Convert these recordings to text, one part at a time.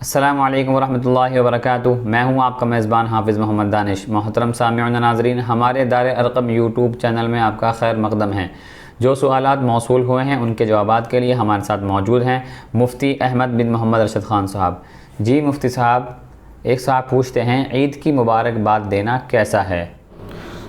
السلام علیکم ورحمۃ اللہ وبرکاتہ۔ میں ہوں آپ کا میزبان حافظ محمد دانش۔ محترم سامعین ناظرین، ہمارے دار ارقم یوٹیوب چینل میں آپ کا خیر مقدم ہے۔ جو سوالات موصول ہوئے ہیں ان کے جوابات کے لیے ہمارے ساتھ موجود ہیں مفتی احمد بن محمد ارشد خان صاحب۔ جی مفتی صاحب، ایک صاحب پوچھتے ہیں عید کی مبارکباد دینا کیسا ہے؟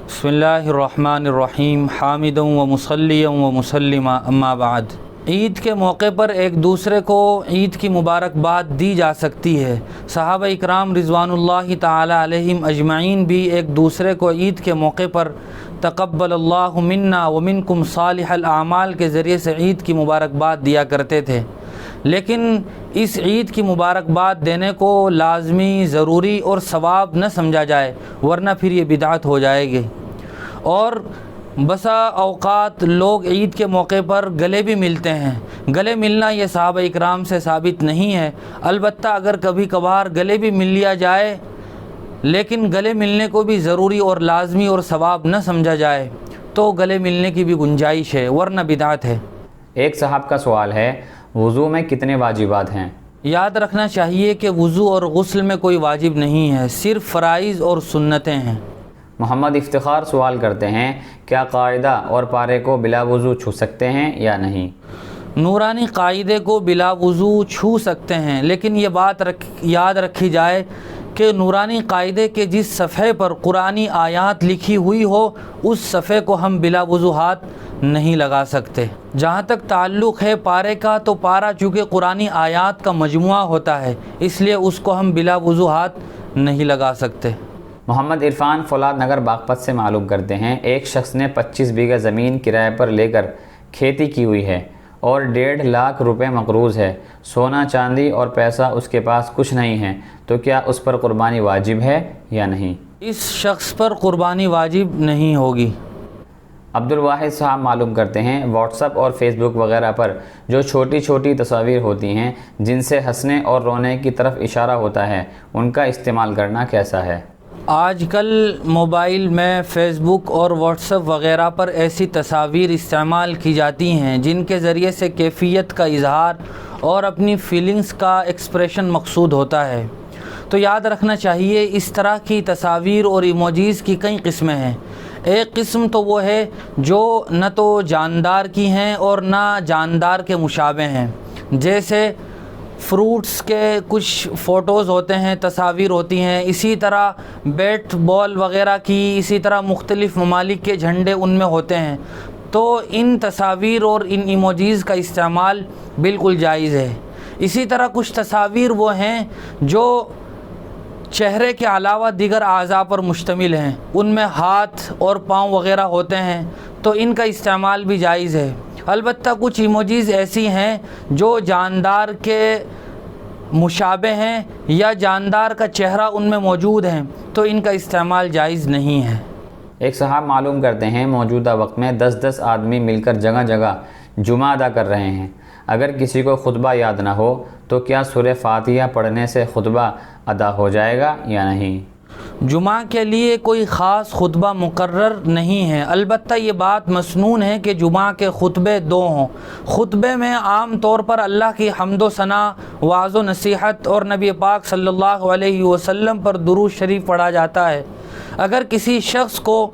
بسم اللہ الرحمن الرحیم، حامدا و مصلیا و مسلما، اما بعد۔ عید کے موقع پر ایک دوسرے کو عید کی مبارکباد دی جا سکتی ہے۔ صحابہ اکرام رضوان اللہ تعالی علیہم اجمعین بھی ایک دوسرے کو عید کے موقع پر تقبل اللہ منا ومنکم صالح الاعمال کے ذریعے سے عید کی مبارکباد دیا کرتے تھے، لیکن اس عید کی مبارکباد دینے کو لازمی، ضروری اور ثواب نہ سمجھا جائے، ورنہ پھر یہ بدعت ہو جائے گی۔ اور بسا اوقات لوگ عید کے موقع پر گلے بھی ملتے ہیں۔ گلے ملنا یہ صحابہ اکرام سے ثابت نہیں ہے، البتہ اگر کبھی کبھار گلے بھی مل لیا جائے لیکن گلے ملنے کو بھی ضروری اور لازمی اور ثواب نہ سمجھا جائے تو گلے ملنے کی بھی گنجائش ہے، ورنہ بدعت ہے۔ ایک صاحب کا سوال ہے، وضو میں کتنے واجبات ہیں؟ یاد رکھنا چاہیے کہ وضو اور غسل میں کوئی واجب نہیں ہے، صرف فرائض اور سنتیں ہیں۔ محمد افتخار سوال کرتے ہیں، کیا قاعدہ اور پارے کو بلا وضو چھو سکتے ہیں یا نہیں؟ نورانی قاعدے کو بلا وضو چھو سکتے ہیں، لیکن یہ بات یاد رکھی جائے کہ نورانی قاعدے کے جس صفحے پر قرآنی آیات لکھی ہوئی ہو اس صفحے کو ہم بلا وضو ہاتھ نہیں لگا سکتے۔ جہاں تک تعلق ہے پارے کا، تو پارا چونکہ قرآنی آیات کا مجموعہ ہوتا ہے، اس لیے اس کو ہم بلا وضو ہاتھ نہیں لگا سکتے۔ محمد عرفان فولاد نگر باغپت سے معلوم کرتے ہیں، ایک شخص نے 25 بیگھہ زمین کرائے پر لے کر کھیتی کی ہوئی ہے اور 1.5 لاکھ روپے مقروض ہے، سونا چاندی اور پیسہ اس کے پاس کچھ نہیں ہے، تو کیا اس پر قربانی واجب ہے یا نہیں؟ اس شخص پر قربانی واجب نہیں ہوگی۔ عبد الواحد صاحب معلوم کرتے ہیں، واٹس ایپ اور فیس بک وغیرہ پر جو چھوٹی چھوٹی تصاویر ہوتی ہیں جن سے ہنسنے اور رونے کی طرف اشارہ ہوتا ہے، ان کا استعمال کرنا کیسا ہے؟ آج کل موبائل میں فیس بک اور واٹس ایپ وغیرہ پر ایسی تصاویر استعمال کی جاتی ہیں جن کے ذریعے سے کیفیت کا اظہار اور اپنی فیلنگز کا ایکسپریشن مقصود ہوتا ہے۔ تو یاد رکھنا چاہیے اس طرح کی تصاویر اور ایموجیز کی کئی قسمیں ہیں۔ ایک قسم تو وہ ہے جو نہ تو جاندار کی ہیں اور نہ جاندار کے مشابہ ہیں، جیسے فروٹس کے کچھ فوٹوز ہوتے ہیں، تصاویر ہوتی ہیں، اسی طرح بیٹ بال وغیرہ کی، اسی طرح مختلف ممالک کے جھنڈے ان میں ہوتے ہیں۔ تو ان تصاویر اور ان ایموجیز کا استعمال بالکل جائز ہے۔ اسی طرح کچھ تصاویر وہ ہیں جو چہرے کے علاوہ دیگر اعضاء پر مشتمل ہیں، ان میں ہاتھ اور پاؤں وغیرہ ہوتے ہیں، تو ان کا استعمال بھی جائز ہے۔ البتہ کچھ ایموجیز ایسی ہیں جو جاندار کے مشابہ ہیں یا جاندار کا چہرہ ان میں موجود ہیں، تو ان کا استعمال جائز نہیں ہے۔ ایک صاحب معلوم کرتے ہیں، موجودہ وقت میں 10 آدمی مل کر جگہ جگہ جمعہ ادا کر رہے ہیں، اگر کسی کو خطبہ یاد نہ ہو تو کیا سورہ فاتحہ پڑھنے سے خطبہ ادا ہو جائے گا یا نہیں؟ جمعہ کے لیے کوئی خاص خطبہ مقرر نہیں ہے، البتہ یہ بات مسنون ہے کہ جمعہ کے خطبے 2 ہوں۔ خطبے میں عام طور پر اللہ کی حمد و ثنا، وعظ و نصیحت اور نبی پاک صلی اللہ علیہ وسلم پر درود شریف پڑھا جاتا ہے۔ اگر کسی شخص کو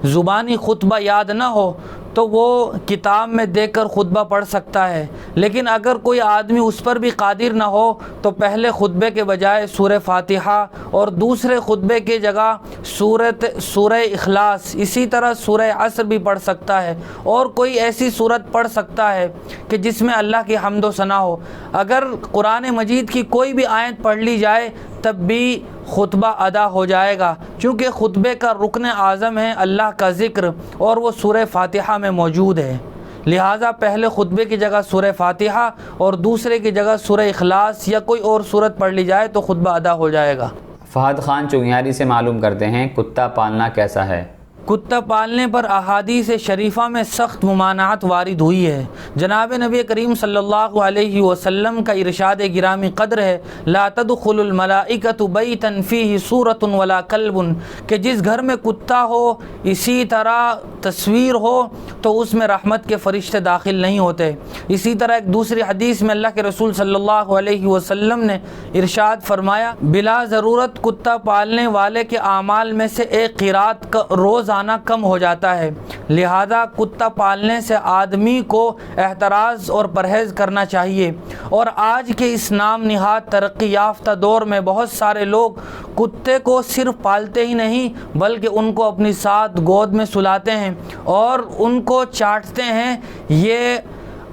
زبانی خطبہ یاد نہ ہو تو وہ کتاب میں دیکھ کر خطبہ پڑھ سکتا ہے، لیکن اگر کوئی آدمی اس پر بھی قادر نہ ہو تو پہلے خطبے کے بجائے سورہ فاتحہ اور دوسرے خطبے کی جگہ سورہ اخلاص، اسی طرح سورہ عصر بھی پڑھ سکتا ہے، اور کوئی ایسی سورت پڑھ سکتا ہے کہ جس میں اللہ کی حمد و ثنا ہو۔ اگر قرآن مجید کی کوئی بھی آیت پڑھ لی جائے تب بھی خطبہ ادا ہو جائے گا، چونکہ خطبے کا رکن اعظم ہے اللہ کا ذکر، اور وہ سورہ فاتحہ میں موجود ہے۔ لہٰذا پہلے خطبے کی جگہ سورہ فاتحہ اور دوسرے کی جگہ سورہ اخلاص یا کوئی اور سورت پڑھ لی جائے تو خطبہ ادا ہو جائے گا۔ فہد خان چنگیاری سے معلوم کرتے ہیں، کتا پالنا کیسا ہے؟ کتا پالنے پر احادیث شریفہ میں سخت ممانعت وارد ہوئی ہے۔ جناب نبی کریم صلی اللہ علیہ وسلم کا ارشاد گرامی قدر ہے، لا تدخل الملائکۃ بیتا فیہ صورۃ ولا کلب، کہ جس گھر میں کتا ہو اسی طرح تصویر ہو تو اس میں رحمت کے فرشتے داخل نہیں ہوتے۔ اسی طرح ایک دوسری حدیث میں اللہ کے رسول صلی اللہ علیہ وسلم نے ارشاد فرمایا، بلا ضرورت کتا پالنے والے کے اعمال میں سے ایک قرات کا روز آنا کم ہو جاتا ہے، لہذا کتا پالنے سے آدمی کو احتراز اور پرہیز کرنا چاہیے۔ اور آج کے اس نام نہاد ترقی یافتہ دور میں بہت سارے لوگ کتے کو صرف پالتے ہی نہیں بلکہ ان کو اپنی ساتھ گود میں سلاتے ہیں اور ان کو چاٹتے ہیں۔ یہ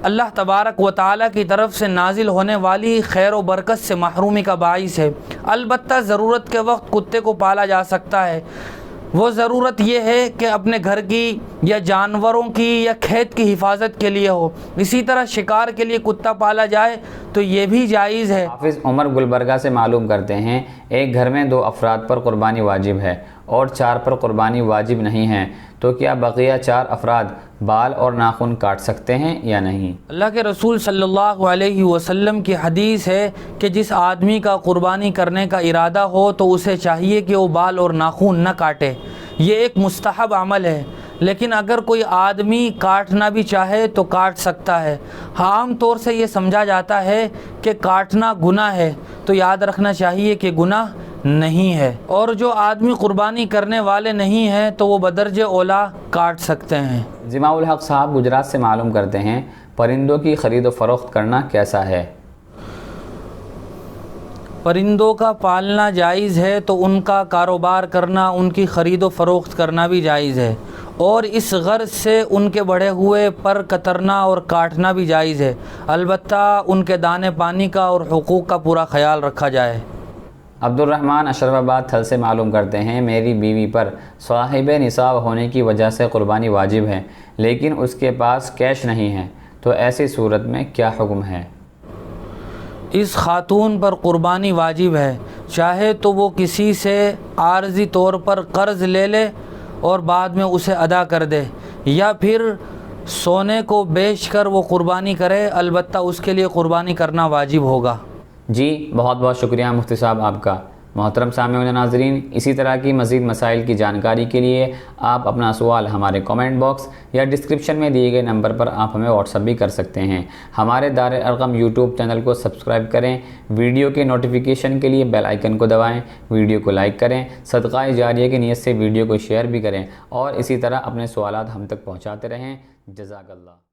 اللہ تبارک و تعالیٰ کی طرف سے نازل ہونے والی خیر و برکت سے محرومی کا باعث ہے۔ البتہ ضرورت کے وقت کتے کو پالا جا سکتا ہے، وہ ضرورت یہ ہے کہ اپنے گھر کی یا جانوروں کی یا کھیت کی حفاظت کے لیے ہو۔ اسی طرح شکار کے لیے کتا پالا جائے تو یہ بھی جائز ہے۔ حافظ عمر گلبرگہ سے معلوم کرتے ہیں، ایک گھر میں 2 افراد پر قربانی واجب ہے اور 4 پر قربانی واجب نہیں ہے، تو کیا بقیہ 4 افراد بال اور ناخن کاٹ سکتے ہیں یا نہیں؟ اللہ کے رسول صلی اللہ علیہ وسلم کی حدیث ہے کہ جس آدمی کا قربانی کرنے کا ارادہ ہو تو اسے چاہیے کہ وہ بال اور ناخن نہ کاٹے۔ یہ ایک مستحب عمل ہے، لیکن اگر کوئی آدمی کاٹنا بھی چاہے تو کاٹ سکتا ہے۔ عام طور سے یہ سمجھا جاتا ہے کہ کاٹنا گناہ ہے، تو یاد رکھنا چاہیے کہ گناہ نہیں ہے، اور جو آدمی قربانی کرنے والے نہیں ہیں تو وہ بدرجہ اولا کاٹ سکتے ہیں۔ ضیاء الحق صاحب گجرات سے معلوم کرتے ہیں، پرندوں کی خرید و فروخت کرنا کیسا ہے؟ پرندوں کا پالنا جائز ہے تو ان کا کاروبار کرنا، ان کی خرید و فروخت کرنا بھی جائز ہے، اور اس غرض سے ان کے بڑھے ہوئے پر کترنا اور کاٹنا بھی جائز ہے، البتہ ان کے دانے پانی کا اور حقوق کا پورا خیال رکھا جائے۔ عبد الرحمن اشرف آباد تھل سے معلوم کرتے ہیں، میری بیوی پر صاحب نصاب ہونے کی وجہ سے قربانی واجب ہے لیکن اس کے پاس کیش نہیں ہے، تو ایسی صورت میں کیا حکم ہے؟ اس خاتون پر قربانی واجب ہے، چاہے تو وہ کسی سے عارضی طور پر قرض لے لے اور بعد میں اسے ادا کر دے، یا پھر سونے کو بیچ کر وہ قربانی کرے، البتہ اس کے لیے قربانی کرنا واجب ہوگا۔ جی بہت بہت شکریہ مفتی صاحب آپ کا۔ محترم سامعین و ناظرین، اسی طرح کی مزید مسائل کی جانکاری کے لیے آپ اپنا سوال ہمارے کامنٹ باکس یا ڈسکرپشن میں دیے گئے نمبر پر آپ ہمیں واٹس ایپ بھی کر سکتے ہیں۔ ہمارے دار ارقم یوٹیوب چینل کو سبسکرائب کریں، ویڈیو کے نوٹیفیکیشن کے لیے بیل آئیکن کو دبائیں، ویڈیو کو لائک کریں، صدقہ جاریہ کی نیت سے ویڈیو کو شیئر بھی کریں، اور اسی طرح اپنے سوالات ہم تک پہنچاتے رہیں۔ جزاک اللہ۔